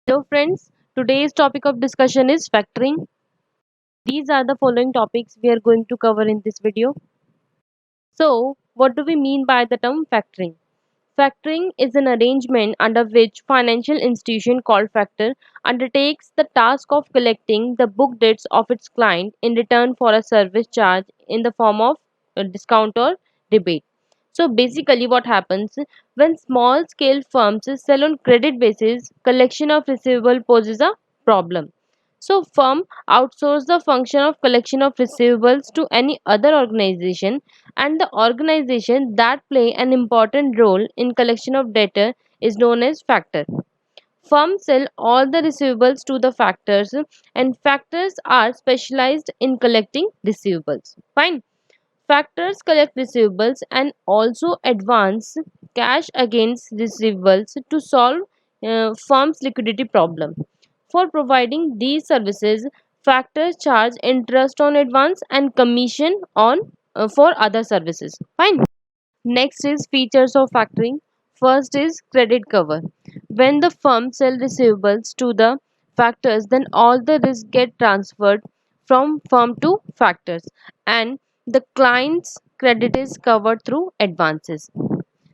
Hello friends, today's topic of discussion is factoring. These are the following topics we are going to cover in this video. So, what do we mean by the term factoring? Factoring is an arrangement under which financial institution called factor undertakes the task of collecting the book debts of its client in return for a service charge in the form of a discount or rebate. So basically what happens when small scale firms sell on credit basis, collection of receivable poses a problem. So firm outsource the function of collection of receivables to any other organization, and the organization that play an important role in collection of debtor is known as factor. Firms sell all the receivables to the factors, and factors are specialized in collecting receivables. Fine. Factors collect receivables and also advance cash against receivables to solve firm's liquidity problem. For providing these services, factors charge interest on advance and commission on for other services. Fine. Next is features of factoring. First is credit cover. When the firm sell receivables to the factors, then all the risk get transferred from firm to factors, and the client's credit is covered through advances.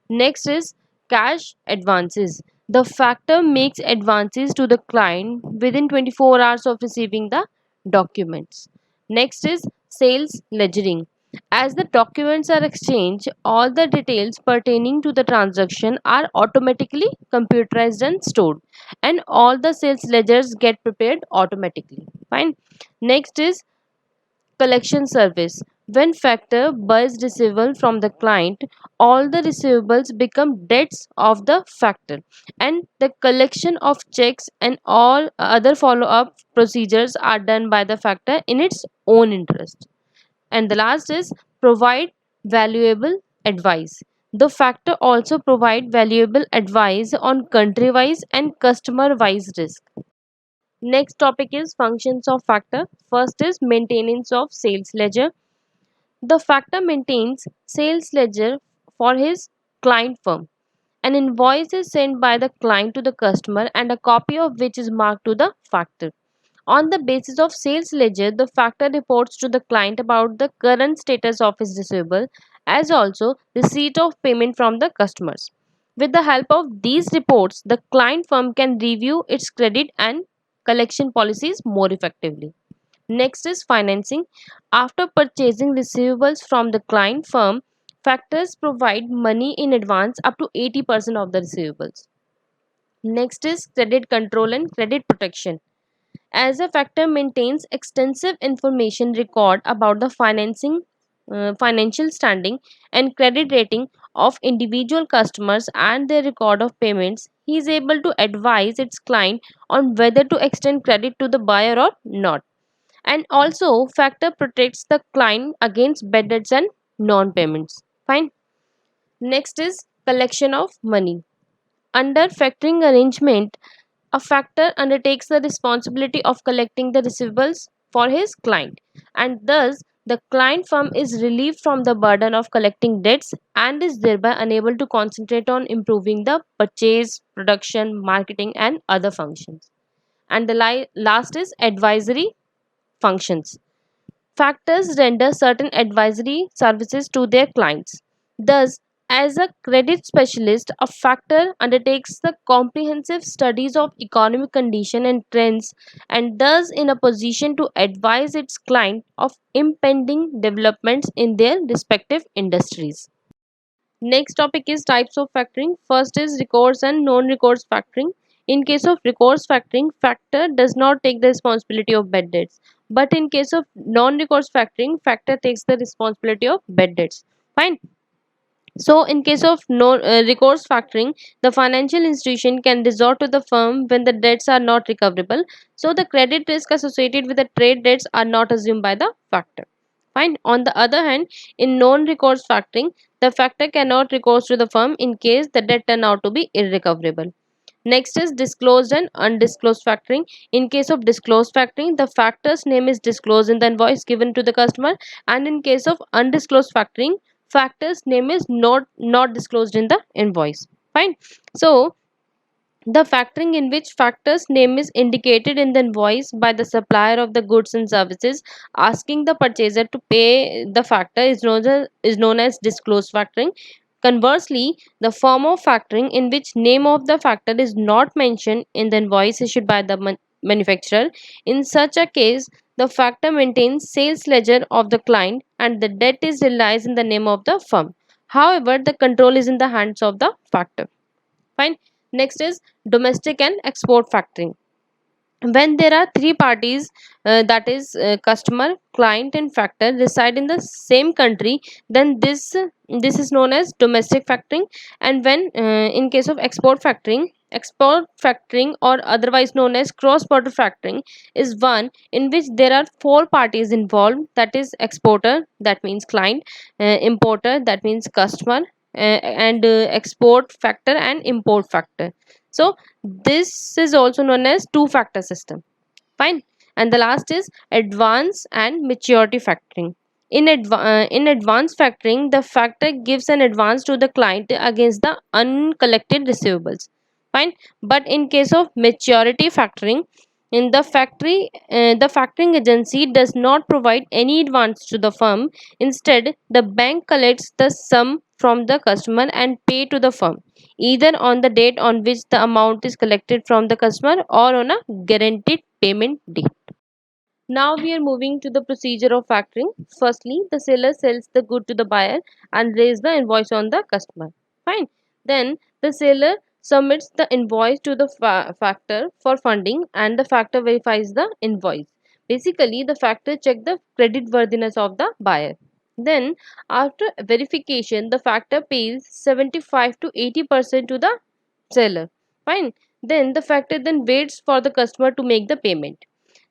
Next is cash advances. The factor makes advances to the client within 24 hours of receiving the documents. Next is sales ledgering. As the documents are exchanged, all the details pertaining to the transaction are automatically computerized and stored, and all the sales ledgers get prepared automatically. Fine. Next is collection service. When factor buys receivable from the client, all the receivables become debts of the factor, and the collection of checks and all other follow-up procedures are done by the factor in its own interest. And the last is provide valuable advice. The factor also provide valuable advice on country-wise and customer-wise risk. Next topic is functions of factor. First is maintenance of sales ledger. The factor maintains sales ledger for his client firm. An invoice is sent by the client to the customer, and a copy of which is marked to the factor. On the basis of sales ledger, the factor reports to the client about the current status of his receivable, as also receipt of payment from the customers. With the help of these reports, the client firm can review its credit and collection policies more effectively. Next is financing. After purchasing receivables from the client firm, factors provide money in advance up to 80% of the receivables. Next is credit control and credit protection. As a factor maintains extensive information record about the financial standing and credit rating of individual customers and their record of payments, he is able to advise its client on whether to extend credit to the buyer or not. And also factor protects the client against bad debts and non-payments. Fine. Next is collection of money. Under factoring arrangement, a factor undertakes the responsibility of collecting the receivables for his client, and thus the client firm is relieved from the burden of collecting debts and is thereby unable to concentrate on improving the purchase, production, marketing, and other functions. And the last is advisory functions. Factors render certain advisory services to their clients. Thus, as a credit specialist, a factor undertakes the comprehensive studies of economic condition and trends, and thus in a position to advise its client of impending developments in their respective industries. Next topic is types of factoring. First is recourse and non-recourse factoring. In case of recourse factoring, factor does not take the responsibility of bad debts. But in case of non-recourse factoring, factor takes the responsibility of bad debts. Fine. So, in case of no recourse factoring, the financial institution can resort to the firm when the debts are not recoverable. So, the credit risk associated with the trade debts are not assumed by the factor. Fine. On the other hand, in non-recourse factoring, the factor cannot recourse to the firm in case the debt turn out to be irrecoverable. Next is disclosed and undisclosed factoring. In case of disclosed factoring, the factor's name is disclosed in the invoice given to the customer, and in case of undisclosed factoring, factor's name is not disclosed in the invoice. Fine. So The factoring in which factor's name is indicated in the invoice by the supplier of the goods and services asking the purchaser to pay the factor is known as disclosed factoring. Conversely, the form of factoring in which name of the factor is not mentioned in the invoice issued by the manufacturer. In such a case, the factor maintains sales ledger of the client and the debt is realized in the name of the firm. However, the control is in the hands of the factor. Fine. Next is domestic and export factoring. When there are three parties, that is customer, client and factor reside in the same country, then this is known as domestic factoring. And when in case of export factoring or otherwise known as cross border factoring is one in which there are four parties involved, that is exporter, that means client, importer, that means customer, and export factor and import factor. So this is also known as two factor system. Fine. And the last is advance and maturity factoring. In advance factoring, the factor gives an advance to the client against the uncollected receivables. Fine. But in case of maturity factoring, in the factoring agency does not provide any advance to the firm. Instead, the bank collects the sum from the customer and pay to the firm either on the date on which the amount is collected from the customer or on a guaranteed payment date. Now we are moving to the procedure of factoring. Firstly, the seller sells the good to the buyer and raises the invoice on the customer. Fine. Then the seller submits the invoice to the factor for funding and the factor verifies the invoice. Basically, the factor checks the credit worthiness of the buyer. Then, after verification, the factor pays 75 to 80% to the seller. Fine. Then the factor then waits for the customer to make the payment.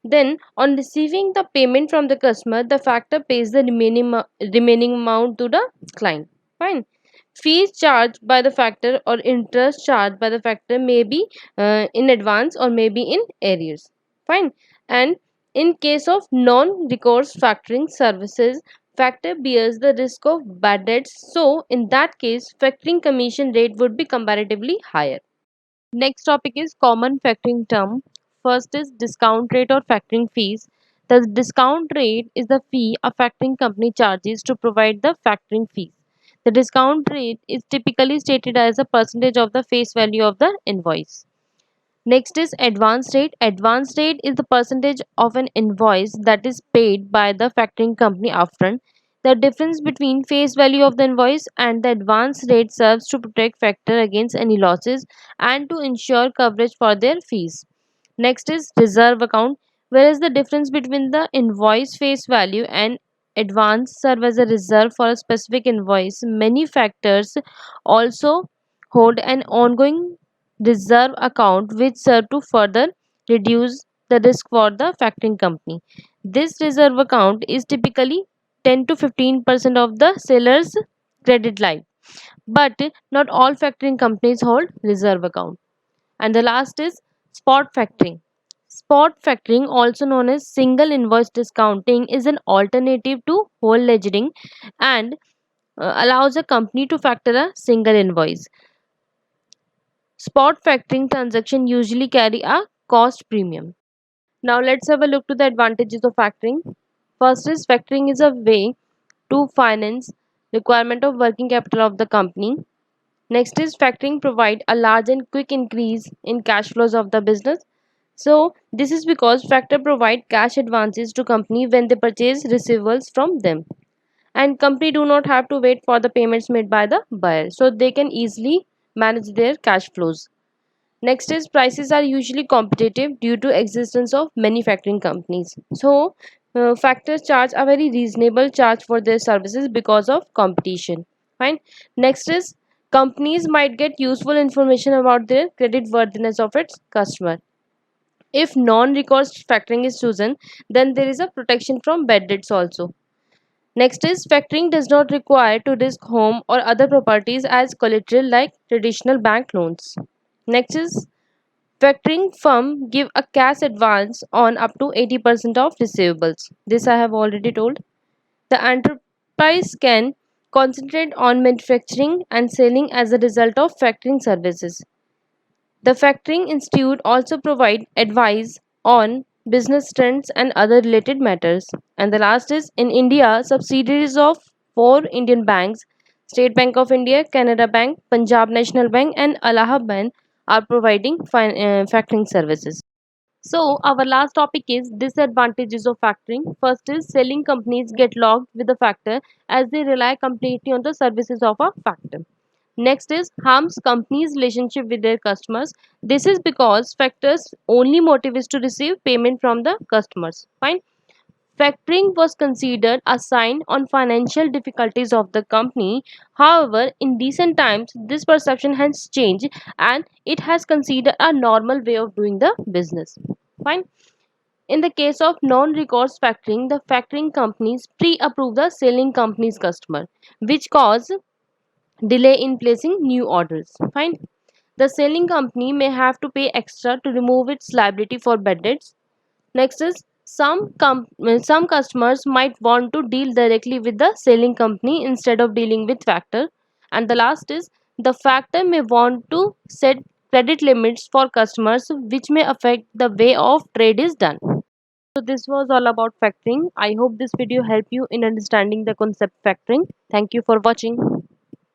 Then, on receiving the payment from the customer, the factor pays the remaining amount to the client. Fine. Fees charged by the factor or interest charged by the factor may be in advance or may be in arrears. Fine. And in case of non-recourse factoring services, factor bears the risk of bad debts. So, in that case, factoring commission rate would be comparatively higher. Next topic is common factoring term. First is discount rate or factoring fees. The discount rate is the fee a factoring company charges to provide the factoring fees. The discount rate is typically stated as a percentage of the face value of the invoice. Next is advance rate. Advance rate is the percentage of an invoice that is paid by the factoring company upfront. The difference between face value of the invoice and the advance rate serves to protect factor against any losses and to ensure coverage for their fees. Next is reserve account. Whereas the difference between the invoice face value and advance serve as a reserve for a specific invoice, many factors also hold an ongoing reserve account which serve to further reduce the risk for the factoring company. This reserve account is typically 10 to 15% of the seller's credit line, but not all factoring companies hold reserve account. And the last is spot factoring. Spot factoring, also known as single invoice discounting, is an alternative to whole ledgering and allows a company to factor a single invoice. Spot factoring transactions usually carry a cost premium. Now let's have a look to the advantages of factoring. First is factoring is a way to finance requirement of working capital of the company. Next is factoring provide a large and quick increase in cash flows of the business. So this is because factor provide cash advances to company when they purchase receivables from them. And company do not have to wait for the payments made by the buyer. So they can easily manage their cash flows. Next is prices are usually competitive due to existence of manufacturing companies. So factors charge a very reasonable charge for their services because of competition. Fine. Next is companies might get useful information about their credit worthiness of its customer. If non-recourse factoring is chosen, then there is a protection from bad debts also. Next is factoring does not require to risk home or other properties as collateral like traditional bank loans. Next is factoring firm give a cash advance on up to 80% of receivables. This I have already told. The enterprise can concentrate on manufacturing and selling as a result of factoring services. The Factoring Institute also provide advice on business trends and other related matters. And the last is in India, subsidiaries of four Indian banks, State Bank of India, Canara Bank, Punjab National Bank, and Allahabad Bank are providing factoring services. So our last topic is disadvantages of factoring. First is selling companies get locked with the factor as they rely completely on the services of a factor. Next is harms companies' relationship with their customers. This is because factors only motive is to receive payment from the customers. Fine. Factoring was considered a sign on financial difficulties of the company. However, in recent times, this perception has changed and it has considered a normal way of doing the business. Fine. In the case of non-recourse factoring, the factoring companies pre-approve the selling company's customer, which cause delay in placing new orders. Fine. The selling company may have to pay extra to remove its liability for bad debts. Next is some customers might want to deal directly with the selling company instead of dealing with factor. And the last is the factor may want to set credit limits for customers, which may affect the way of trade is done. So this was all about factoring. I hope this video helped you in understanding the concept factoring. Thank you for watching.